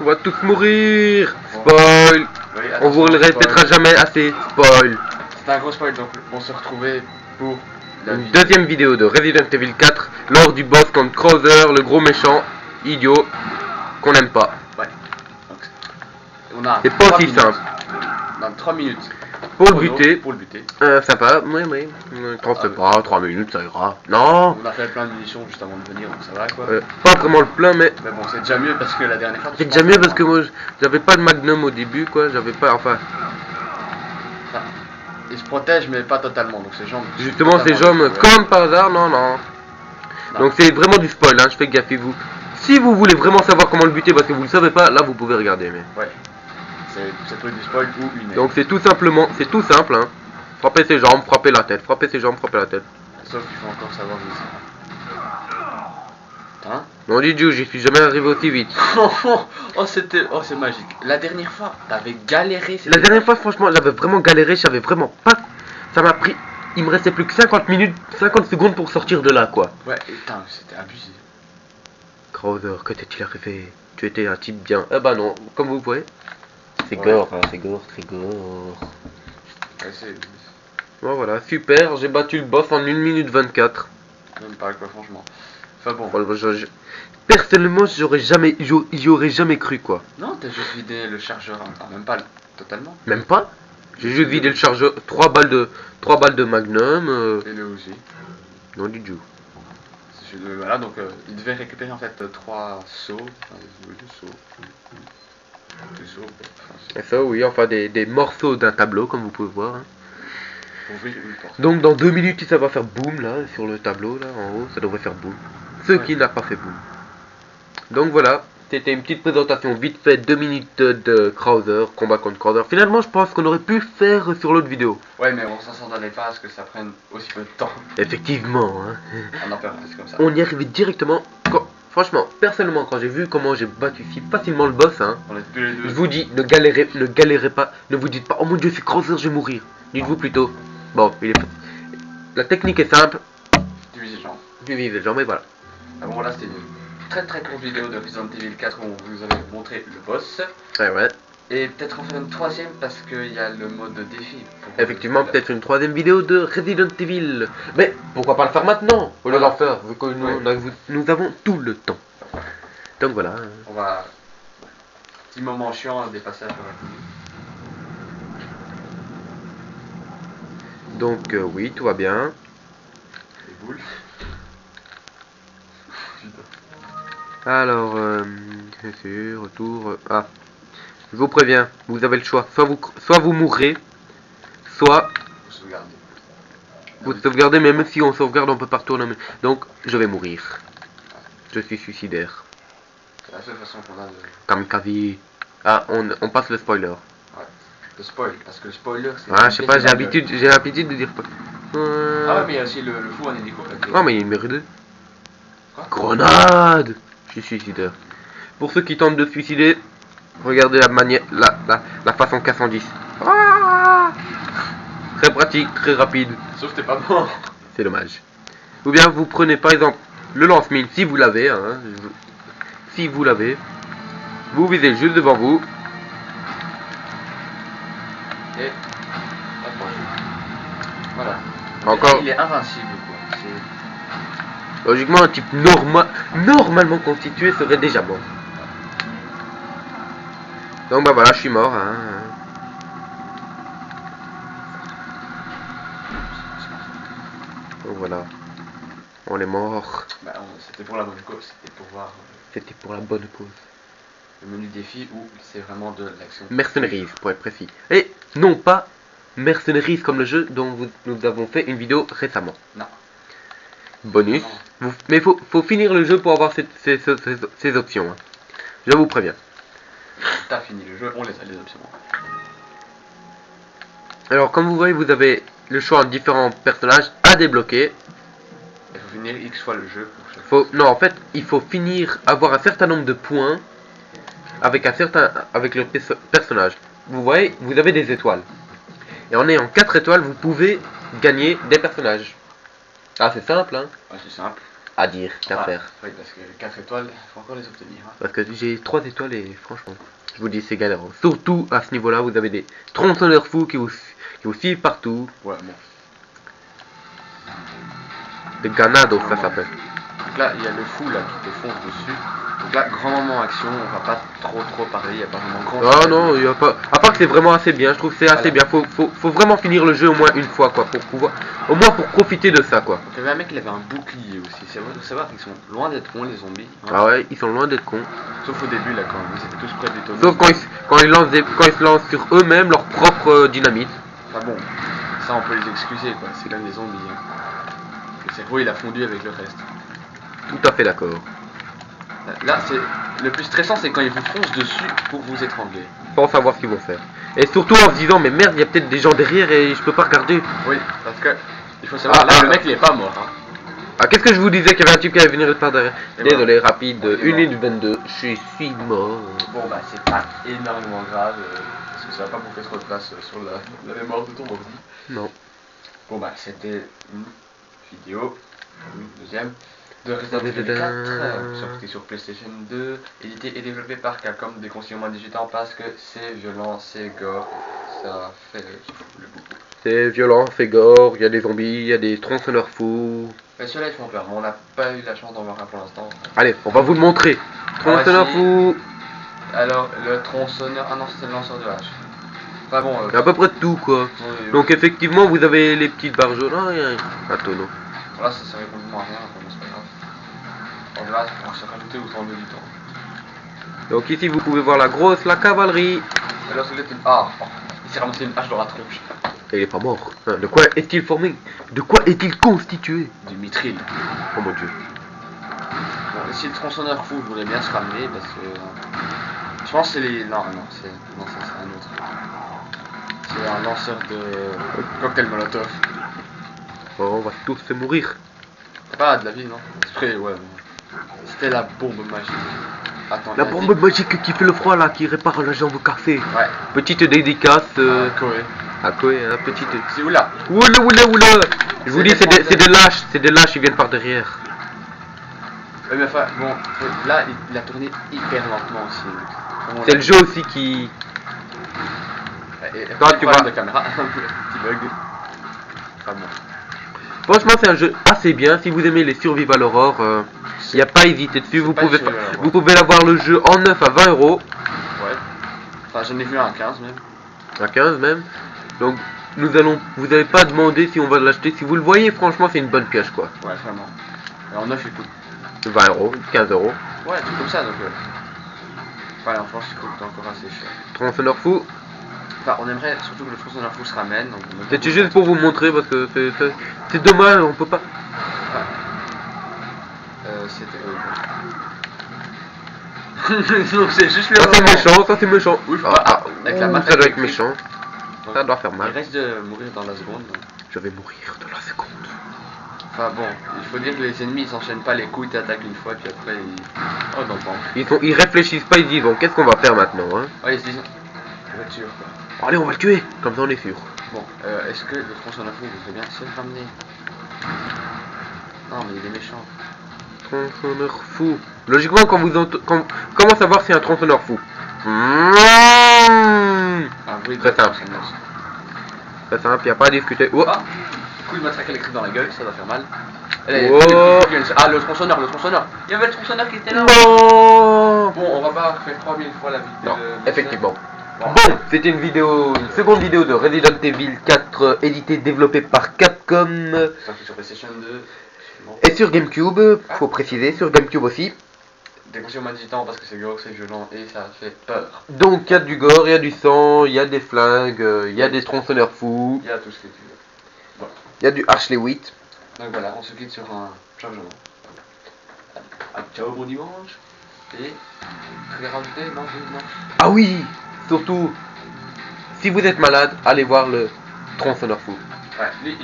On va tous mourir. Spoil. Oui, On vous le répétera jamais assez. Spoil. C'est un gros spoil, donc on se retrouvait pour la Une deuxième vidéo de Resident Evil 4 lors du boss contre Krauser, le gros méchant idiot qu'on n'aime pas. Ouais. Donc, on a c'est pas aussi simple. On a 3 minutes. Pour le buter. Pour le buter. Sympa, oui. T'en fais pas, 3 minutes ça ira. Non. On a fait plein de munitions juste avant de venir, donc ça va quoi. Pas vraiment le plein, mais. Mais bon, c'est déjà mieux parce que la dernière fois. C'est déjà mieux parce que moi j'avais pas de magnum au début quoi, j'avais pas. Enfin. Il se protège mais pas totalement, donc ces jambes. Justement, ces jambes, comme par hasard, non. Donc c'est vraiment du spoil, hein, je fais gaffe vous. Si vous voulez vraiment savoir comment le buter parce que vous le savez pas, là vous pouvez regarder. Mais. Ouais. C'est plus du spoil ou une aide. Donc c'est tout simplement, c'est tout simple, hein. Frapper ses jambes, frapper la tête, frapper ses jambes, frapper la tête. Sauf qu'il faut encore savoir où c'est. Hein? Non, Didiou, j'y suis jamais arrivé aussi vite. Oh, c'est magique. La dernière fois, t'avais galéré. La dernière fois, franchement, j'avais vraiment galéré, j'avais vraiment pas. Ça m'a pris. Il me restait plus que 50 minutes, 50 secondes pour sortir de là, quoi. Ouais, putain, c'était abusé. Krauser, que t'est-il arrivé? Tu étais un type bien. Ah bah non, comme vous voyez. C'est gore, hein, c'est gore, très gore. Ouais, bon, voilà, super, j'ai battu le boss en 1 minute 24. Même pas quoi, franchement. Enfin bon. Personnellement, j'y aurais jamais cru, quoi. Non, t'as juste vidé le chargeur, enfin, même pas totalement. Même pas? J'ai juste vidé le chargeur, 3 balles de magnum. Et le aussi. Non, du tout. Voilà, donc il devait récupérer en fait 3 seaux. Enfin, 2 seaux. 2 seaux. Et ça, oui, enfin des morceaux d'un tableau, comme vous pouvez voir. Hein. Pour ouvrir une porte. Donc dans 2 minutes, ça va faire boum là, sur le tableau là, en haut, ça devrait faire boum. Ce qui n'a pas fait boum. Donc voilà, c'était une petite présentation vite fait, 2 minutes de Krauser, combat contre Krauser. Finalement, je pense qu'on aurait pu le faire sur l'autre vidéo. Ouais, mais on s'en s'entendait pas à ce que ça prenne aussi peu de temps. Effectivement, hein. On en perd plus comme ça. On y arrivait directement. Franchement, personnellement, quand j'ai vu comment j'ai battu si facilement le boss, hein, on est tous les deux. Je vous dis, ne galérez pas, ne vous dites pas, oh mon dieu, c'est Krauser, je vais mourir. Dites-vous plutôt, bon, la technique est simple. Tu vises les jambes. Tu vises les jambes et voilà. Ah bon, là c'était une très courte vidéo de Resident Evil 4 où on vous avait montré le boss. Ouais. Et peut-être en faire une troisième parce qu'il y a le mode de défi. Effectivement, peut-être une troisième vidéo de Resident Evil. Mais pourquoi pas le faire maintenant au lieu d'en faire, vu que nous avons tout le temps. Donc voilà. On va... Petit moment chiant, des passages. Donc oui, tout va bien. Les boules. Alors, c'est sûr, retour... Ah, je vous préviens, vous avez le choix. Soit vous mourrez, soit... Vous sauvegardez, mais même si on sauvegarde, on peut pas retourner. Donc, je vais mourir. Je suis suicidaire. C'est la seule façon qu'on a de... Kamikaze. Ah, on passe le spoiler. Ouais, le spoil, parce que le spoiler c'est... Ah, je sais pas, j'ai l'habitude de dire... Ah ouais, mais il y a aussi le fou en hélico. Oh, mais il y a une mérite. Quoi? Grenade. Je suis suicidaire. Pour ceux qui tentent de se suicider, regardez la façon K110. Ah, très pratique, très rapide. Sauf que t'es pas mort. C'est dommage. Ou bien vous prenez par exemple le lance-mine si vous l'avez. Hein, si vous l'avez. Vous visez juste devant vous. Et... Voilà. Encore. Il est invincible quoi. Logiquement, un type normalement constitué serait déjà mort. Donc bah voilà, je suis mort. Hein. Donc voilà, on est mort. Bah, c'était pour la bonne cause, c'était pour voir. C'était pour la bonne cause. Le menu défi où c'est vraiment de l'action. Mercenaries pour être précis. Et non pas Mercenaries comme le jeu dont nous avons fait une vidéo récemment. Non. Bonus. Mais faut finir le jeu pour avoir ces options. Hein. Je vous préviens. T'as fini le jeu, on les a les options. Alors comme vous voyez, vous avez le choix entre différents personnages à débloquer. Il faut finir X fois le jeu. Non, en fait, il faut avoir un certain nombre de points avec le personnage. Vous voyez, vous avez des étoiles. Et en ayant 4 étoiles, vous pouvez gagner des personnages. Ah, c'est simple, hein. Ouais, c'est simple. à dire qu'à Ouais. faire. Oui, parce que 4 étoiles, il faut encore les obtenir. Hein. Parce que j'ai 3 étoiles et franchement, je vous dis, c'est galère. Surtout à ce niveau-là, vous avez des tronçonneurs fous qui vous suivent partout. Ouais, bon. Des ganados, ça s'appelle. Donc là, il y a le fou là qui te fonce dessus. Donc là, grand moment action, on va pas trop parler, il n'y a pas vraiment grand Ah non, il y a pas. À part que c'est vraiment assez bien, je trouve que c'est assez bien. Faut vraiment finir le jeu au moins une fois, quoi, pour pouvoir. Au moins pour profiter de ça, quoi. Donc il y avait un mec qui avait un bouclier aussi. C'est vrai, faut savoir qu'ils sont loin d'être cons, les zombies. Hein. Ah ouais, ils sont loin d'être cons. Sauf au début, là, quand ils étaient tous près des tonneaux. Sauf quand ils se lancent sur eux-mêmes leur propre dynamite. Enfin bon, ça on peut les excuser, quoi. C'est comme les zombies. Hein. Le cerveau, il a fondu avec le reste. Tout à fait d'accord. Là, c'est le plus stressant, c'est quand ils vous foncent dessus pour vous étrangler. Sans savoir ce qu'ils vont faire. Et surtout en se disant, mais merde, il y a peut-être des gens derrière et je peux pas regarder. Oui, parce que il faut savoir, là, le mec, il est pas mort. Hein. Ah, qu'est-ce que je vous disais qu'il y avait un type qui allait venir par derrière. Et Désolé, rapide, Ouais, 1 minute 22, je suis mort. Bon, bah, c'est pas énormément grave, parce que ça va pas bouffer trop de place sur la mémoire de ton ordi. Non. Bon, bah, c'était une vidéo, une deuxième, de Resident Evil 4, sorti sur PlayStation 2, édité et développé par Capcom, déconseillé au moins 18 ans parce que c'est violent, c'est gore, ça fait le beaucoup. C'est violent, c'est gore, il y a des zombies, il y a des tronçonneurs fous. Mais ceux-là ils font peur, mais on n'a pas eu la chance d'en voir un pour l'instant. Allez, on va vous le montrer. Tronçonneur fou. Alors, le tronçonneur, ah non, c'était le lanceur de hache. Enfin bon, Il y a à peu près de tout, quoi. oui, Donc effectivement, vous avez les petites barres jaunes. Ah, il y a un tonneau. voilà, ça servait complètement à rien, mais c'est pas grave. On verra, on va se rajouter au temps de du temps. Donc ici, vous pouvez voir la cavalerie. Alors, celui-là, ah, oh, il s'est ramassé une hache dans la tronche. Et il est pas mort. Hein, de quoi est-il formé? De quoi est-il constitué? Du mithril. Oh mon dieu. Bon, ici, le tronçonneur fou, je voulais bien se ramener parce que. Je pense que c'est les. Non, ça c'est un autre. C'est un lanceur de cocktail molotov. Oh, on va tous se mourir. T'as pas de la vie, non? Spray, ouais. C'était la bombe magique. Attends, La bombe magique qui fait le froid là, qui répare la jambe cassée. Ouais. Petite dédicace. Koé. À quoi, hein, petite. C'est où là? Oula. Je vous dis, c'est des lâches, ils viennent par derrière. Ouais, mais enfin, bon, là, il a tourné hyper lentement aussi. C'est le jeu aussi qui. Quand tu vois vois- de caméra, petit bug. Enfin bon. Franchement, c'est un jeu assez bien. Si vous aimez les survival horror, il n'y a pas à hésiter dessus. Vous pas pouvez, survival horror. vous pouvez l'avoir le jeu en 9 à 20 euros. Ouais. Enfin, j'en ai vu un à 15 même. À 15 même. Donc, vous n'allez pas demander si on va l'acheter. Si vous le voyez, franchement, c'est une bonne pioche quoi. Ouais, vraiment. Et en 9, il coûte. 20 euros, 15 euros. Ouais, tout comme ça donc. Ouais, en France, il coûte encore assez cher. Tronçonneur fou. Enfin, on aimerait surtout que le tronçonneur fou se ramène. Donc C'était juste pour vous montrer parce que c'est dommage, on peut pas. C'était. Donc c'est juste le Ça c'est moment. méchant, ça c'est méchant. Oui, avec la ouh, matraque ça doit être électrique. méchant. Ça doit faire Il mal. reste de mourir dans la seconde. Donc. Je vais mourir de la seconde. Enfin bon, il faut dire que les ennemis ils s'enchaînent pas les coups, ils t'attaquent une fois puis après ils. Oh non, bon. Ils réfléchissent pas, ils disent bon, qu'est-ce qu'on va faire maintenant, hein? Ouais, ils se disent. Voiture quoi. Allez, on va le tuer, comme ça on est sûr. Bon, est-ce que le tronçonneur fou voudrait bien se le ramener? Non, mais il est méchant. Tronçonneur fou. Logiquement, comment savoir si un tronçonneur fou? Ah oui, Très simple. Très simple, il n'y a pas à discuter. Oh. Ah, coup de matraque électrique dans la gueule, ça va faire mal. Oh. Ah, le tronçonneur. Il y avait le tronçonneur qui était là. Non. Bon, on va pas faire 3000 fois la vidéo. Non, effectivement. Bon, Bon, c'était une seconde vidéo de Resident Evil 4, édité, développé par Capcom. sorti sur PlayStation 2. Bon. Et sur GameCube, faut préciser, sur GameCube aussi. Déconseillé au moins 18 ans parce que c'est gore, c'est violent et ça fait peur. Donc il y a du gore, il y a du sang, il y a des flingues, il y a des tronçonneurs fous, Il y a tout ce que tu veux. Bon. il y a du Ashley Witt. Donc voilà, on se quitte sur un chargement. Ciao, bon dimanche. Et. Tu veux rajouter? Non. Ah oui, surtout, si vous êtes malade, allez voir le tronçonneur fou. Ouais, lui,